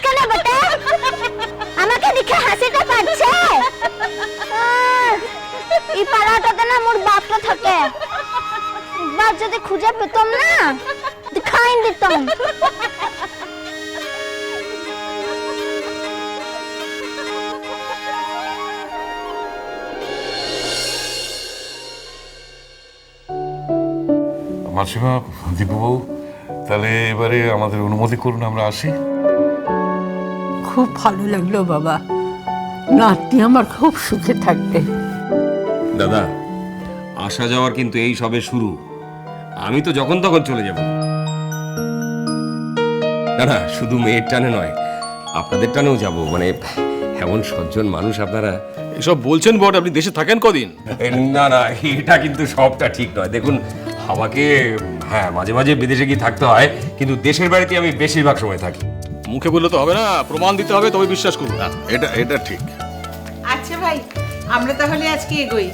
কেন বটে? আমাকে দেখে হাসিতে পাচ্ছে? এই পাড়াটাতে না মোর বাপটা থাকে। একবার যদি খুঁজে পেতাম না, দেখাই দিতাম। মাসিমা, দীপুবাবু, তাহলে এবারে আমাদের অনুমতি করুন, আমরা আসি। খুব ভালো লাগলো বাবা, নাতনি আমার খুব সুখে থাকবে। দাদা, আসা যাওয়ার কিন্তু এই সবে শুরু। আমি তো যখন তখন চলে যাব। না না, শুধু মেয়ের টানে নয়, আপনাদের টানেও যাব। মানে এমন সজ্জন মানুষ আপনারা। এসব বলছেন বট, আপনি দেশে থাকেন কদিন? না না, এটা কিন্তু সবটা ঠিক নয়। দেখুন, আমাকে হ্যাঁ মাঝে মাঝে বিদেশে গিয়ে থাকতে হয়, কিন্তু দেশের বাড়িতে আমি বেশিরভাগ সময় থাকি। মুখে বললে তো হবে না, প্রমাণ দিতে হবে, তবে বিশ্বাস করুন। এটা ঠিক। আচ্ছা ভাই, আমরা তাহলে আজকে এগোই।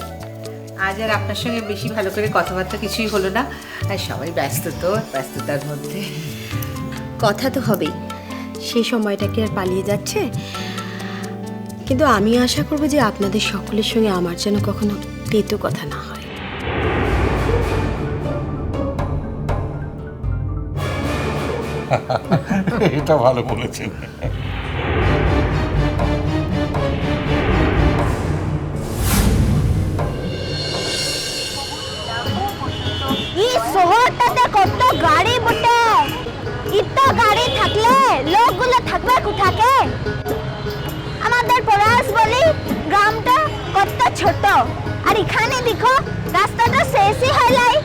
আজ আর আপনার সঙ্গে বেশি ভালো করে কথাবার্তা কিছুই হলো না, আর সবাই ব্যস্ত, তো ব্যস্ততার মধ্যে কথা তো হবেই, সেই সময়টা কি আর পালিয়ে যাচ্ছে? কিন্তু আমি আশা করব যে আপনাদের সকলের সঙ্গে আমার যেন কখনো তেতো কথা না হয়। এটা ভালো বলেছেন। এই শহরটাতে কত গাড়ি বটে। এত গাড়ি থাকলে লোকগুলো থাকবে কোথাকে? আমাদের পলাশ বলি গ্রামটা কত ছোট, আর এখানে দেখো রাস্তাটা শেষই হয় নাই।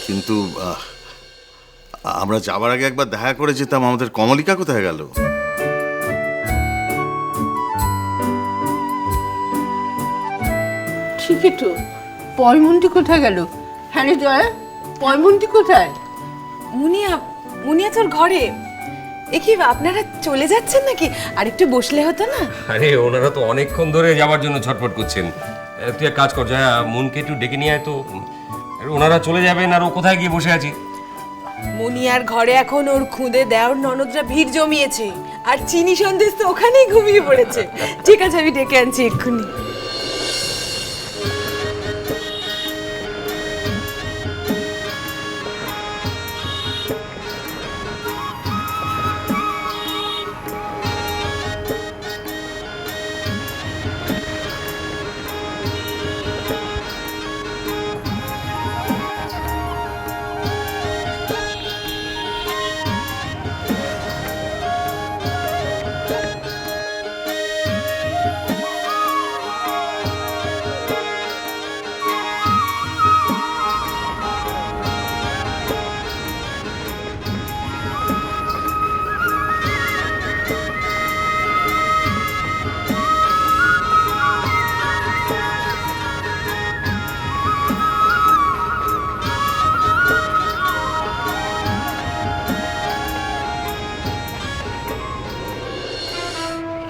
কিন্তু আমরা যাবার আগে একবার দেখা করে যেতাম। আমাদের কমলিকা কোথায় গেল? ঠিকই তো, পয়মন্তি কোথায় গেল? হ্যাঁ রে জয়া, পয়মন্তি কোথায়? মুনিয়া তোর ঘরে। এ কি আপনারা চলে যাচ্ছেন নাকি? আর একটু বসলে হতো না? আরে ওনারা তো অনেকক্ষণ ধরে যাওয়ার জন্য ছটফট করছেন। তুই এক কাজ কর, যা মনকে একটু ডেকে নিয়ে আয় তো। ওনারা চলে যাবেন আর ও কোথায় গিয়ে বসে আছে? মুনিয়ার ঘরে এখন ওর খুদে দেওর ননদরা ভিড় জমিয়েছে, আর চিনি সন্দেশ তো ওখানেই ঘুমিয়ে পড়েছে। ঠিক আছে, আমি ডেকে আনছি এক্ষুনি।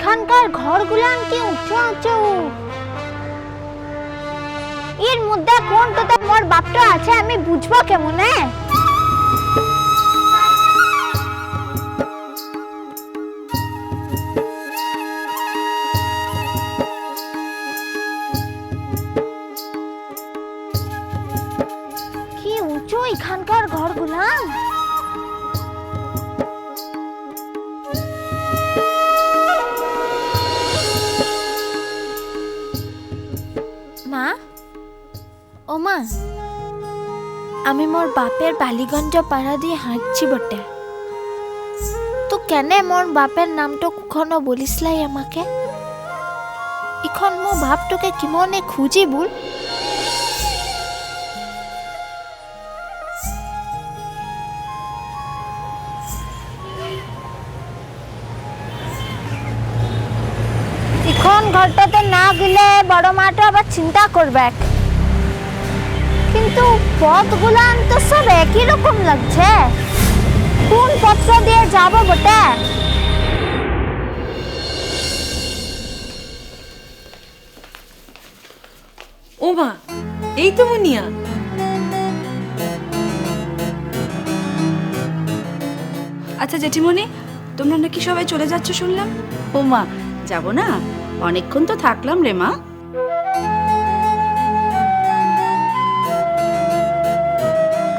এখানকার ঘরগুলান কি উঁচু উঁচু। এর মধ্যে কোনটাতে মোর বাপটা আছে আমি বুঝবো কেমনে? কি উঁচু এখানকার ঘরগুলান। মা, ও মা, আমি মোর বাপের বালিগঞ্জ পাড়া দিয়ে হাঁটছি বটে। তো কেনে মোর বাপের নামটা কখনো বলিসলাই আমাকে? এখন মো বাপটাকে কিমনে খুঁজি বল? এখন ঘরটাতে না গেলে বড় মাটা আবার চিন্তা করবে। কিন্তু পথগুলান তো সব একই রকম লাগছে। কোন পথটা দিয়ে যাব বটে? ও মা, এই তো মুনিয়া। আচ্ছা জেঠিমণি, তোমরা নাকি সবাই চলে যাচ্ছ শুনলাম? ও মা, যাবো না? অনেকক্ষণ তো থাকলাম রে মা।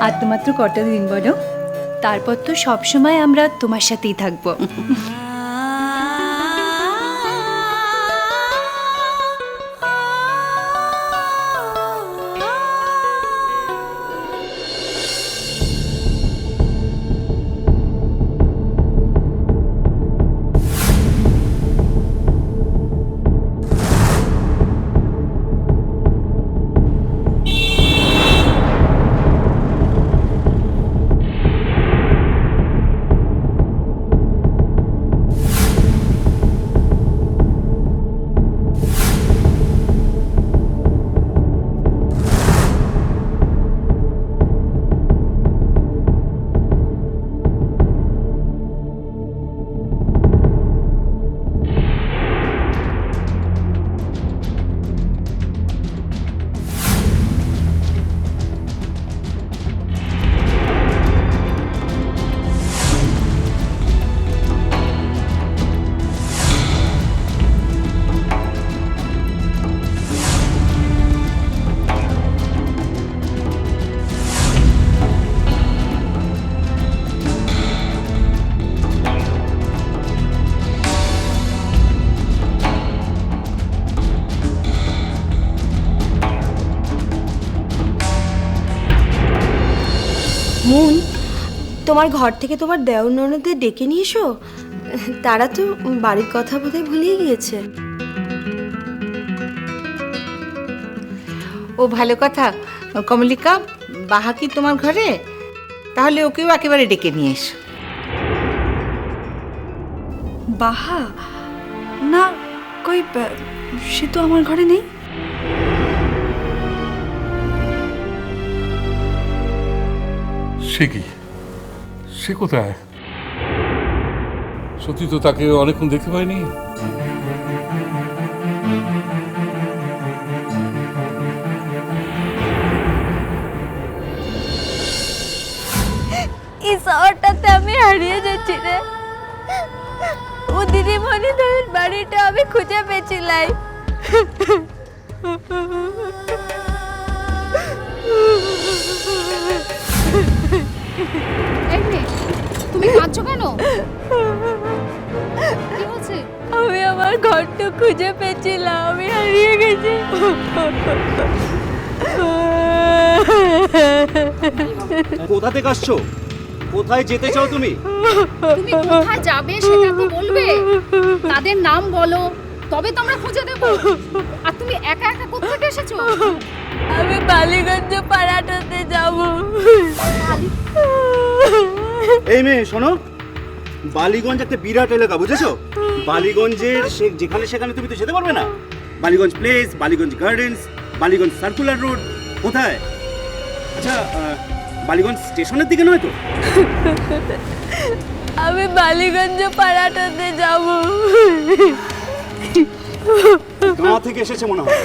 আর তো মাত্র কটা দিন বলো, তারপর তো সবসময় আমরা তোমার সাথেই থাকবো। মুন, তোমার ঘর থেকে তোমার দেওর ননদদের ডেকে নিয়ে এসো। তারা তো বাড়ির কথা বোধহয় ভুলিয়ে গিয়েছে। ও ভালো কথা। কমলিকা, বাহা কি তোমার ঘরে? তাহলে ওকেও একেবারে ডেকে নিয়ে এসো। বাহা? না, কই, সে তো আমার ঘরে নেই। সে কি, সে কোথায়? সত্যি তো তাকে অনেকক্ষণ দেখতে পাইনি। এই শহরটাতে আমি হারিয়ে যাচ্ছি রে। ও দিদিমণিদের বাড়িটা আমি খুঁজে পেয়েছিলাম। তুমি কাঁদছো কেন? কি হচ্ছে? আমি আমার ঘরটা খুঁজে পেয়েছিলাম, আমি হারিয়ে গেছি। কোথা থেকে আসছো? কোথায় যেতে চাও তুমি? তুমি কোথায় যাবে সেটা তো বলবে। তাদের নাম বলো, তবে তো আমরা খুঁজে দেব। আর তুমি একা একা কোথা থেকে এসেছো? আমি বালিগঞ্জ পাড়াটাতে যাব। এই মেয়ে শোনো, বালিগঞ্জ একটা বিরাট এলাকা, বুঝেছো? বালিগঞ্জের যেখানে সেখানে তুমি তো যেতে পারবে না। Ballygunge place, Ballygunge gardens, Ballygunge circular road, কোথায়? আচ্ছা, বালিগঞ্জ স্টেশনের দিকে নয় তো? আমি বালিগঞ্জ পাড়াটাতে যাব। গাঁ থেকে এসেছে মনে হয়।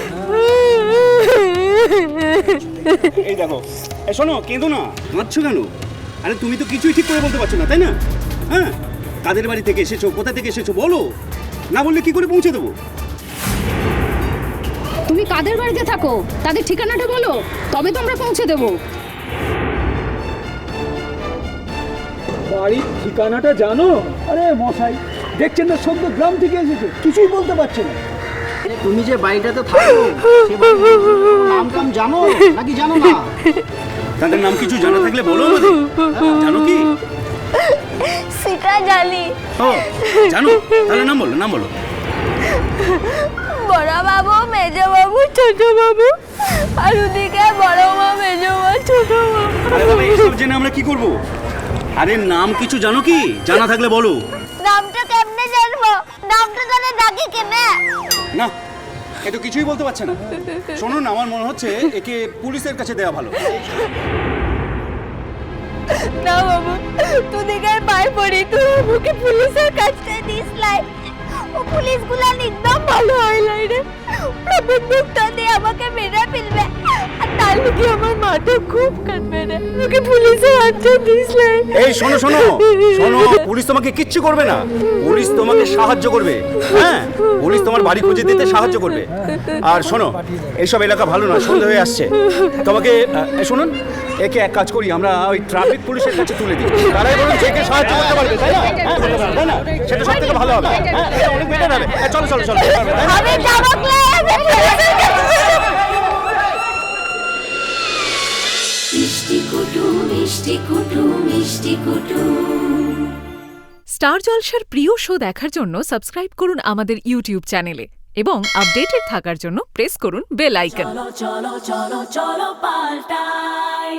এই দেখো, এই শোনো, কেঁদো না, কাঁদছো কেন? আরে তুমি তো কিছুই ঠিক করে বলতে পারছো না, তাই না? হ্যাঁ, কাদের বাড়ি থেকে এসেছো, কোথা থেকে এসেছো বলো। না বললে কি করে পৌঁছে দেবো? তুমি কাদের বাড়িতে থাকো তাদের ঠিকানাটা বলো, তবে তো আমরা পৌঁছে দেব। বাড়ির ঠিকানাটা জানো? আরে মশাই, দেখছেন না সদ্য গ্রাম থেকে এসেছে, কিছুই বলতে পারছে না। তুমি যে বাড়িটাতে থাকো সে নাম টাম জানো নাকি জানো না? তাদের নাম কিছু জানা থাকলে বলো আমাদের। জানো কি? সেটা জানি। ও জানো, তাহলে নাম বলো, নাম বলো। বড় বাবু, মেজ বাবু, ছোট বাবু, আর ওদিকে বড় মা, মেজ মা, ছোট মা। আরে বাবা, এইসব জেনে আমরা কি করব? আরে নাম কিছু জানো কি? জানা থাকলে বলো। নামটা কেমনে জানবো? নামটা জানে ডাকে কেনে? না, এ তো কিছুই বলতে পারছে না। শোনো না, আমার মনে হচ্ছে একে পুলিশের কাছে দেওয়া ভালো। না বাবু, তোদিকে পায়ে পড়ি, তুই আমাকে পুলিশের কাছে দিস লাই। ও পুলিশগুলা একদম ভালো হয় লাই রে। ওরা বন্দুকটা দিয়ে আমাকে মেরে ফেলবে, আর তার লিগে আমার মা মাটা খুব কাঁদবে রে, ওকে পুলিশে হাতে দিসলে। এই শোনো শোনো শোনো, পুলিশ তোমাকে কিচ্ছু করবে না, পুলিশ তোমাকে সাহায্য করবে। হ্যাঁ, পুলিশ তোমার বাড়ি খুঁজে দিতে সাহায্য করবে। আর শোনো, এইসব এলাকা ভালো না, সন্ধ্যা হয়ে আসছে। তোমাকে শুনুন, একে এক কাজ করি, আমরা ওই ট্রাফিক পুলিশের কাছে তুলে দিই, তারাই বলুন যে কে সাহায্য করতে পারবে, তাই না? তাই না? সেটা সব থেকে ভালো হবে। হ্যাঁ, এটা অনেক বেটার হবে। চলো চলো চলো। আমি যাবো ক্লাস, স্টার জলসার প্রিয় শো দেখার জন্য সাবস্ক্রাইব করুন আমাদের ইউটিউব চ্যানেলে এবং আপডেটেড থাকার জন্য প্রেস করুন বেল আইকন। চলো চলো চলো চলো পাল্টাই।